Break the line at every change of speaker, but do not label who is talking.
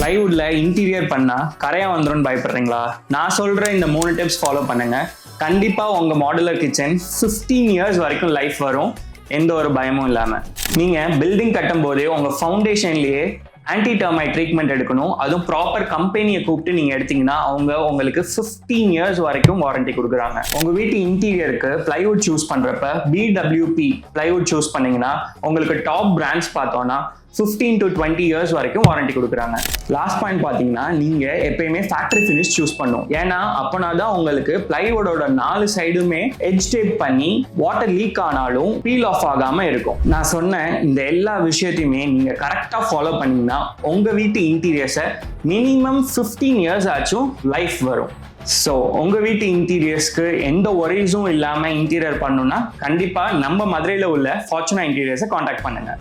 பிளைவுட்ல interior பண்ணா கரையா வந்துடும் பயப்படுறீங்களா? நான் சொல்ற இந்த 3 டிப்ஸ் ஃபாலோ பண்ணுங்க. கண்டிப்பா உங்க மாடுலர் கிச்சன் 15 இயர்ஸ் வரைக்கும் லைஃப் வரும், எந்த ஒரு பயமும் இல்லாம. நீங்க பில்டிங் கட்டும் போதே உங்க ஃபவுண்டேஷன்லயே ஆன்டி டெர்மைட் ட்ரீட்மெண்ட் எடுக்கணும். அதுவும் ப்ராப்பர் கம்பெனியை கூப்பிட்டு நீங்க எடுத்தீங்கன்னா அவங்க உங்களுக்கு 15 இயர்ஸ் வரைக்கும் வாரண்டி கொடுக்குறாங்க. உங்க வீட்டு இன்டீரியருக்கு பிளைவுட் சூஸ் பண்றப்ப BWP பிளைவுட் சூஸ் பண்ணீங்கன்னா உங்களுக்கு டாப் பிராண்ட்ஸ் பார்த்தோம்னா 15 to 20 இயர்ஸ் வரைக்கும் வாரண்டி கொடுக்குறாங்க. லாஸ்ட் பாயிண்ட் பார்த்தீங்கன்னா நீங்க எப்பயுமே ஃபேக்டரி ஃபினிஷ் சூஸ் பண்ணும். ஏன்னா அப்போனா தான் உங்களுக்கு பிளைவுடோட 4 சைடுமே எட்ஜ் டேப் பண்ணி வாட்டர் லீக் ஆனாலும் பீல் ஆஃப் ஆகாம இருக்கும். நான் சொன்ன இந்த எல்லா விஷயத்தையுமே நீங்க கரெக்டா ஃபாலோ பண்ணீங்கன்னா உங்க வீட்டு இன்டீரியர்ஸை மினிமம் 15 இயர்ஸ் ஆச்சும் லைஃப் வரும். ஸோ உங்க வீட்டு இன்டீரியர்ஸ்க்கு எந்த ஒரீஸும் இல்லாம இன்டீரியர் பண்ணணும்னா கண்டிப்பா நம்ம மதுரையில் உள்ள ஃபார்ச்சுனா இன்டீரியர்ஸை காண்டாக்ட் பண்ணுங்க.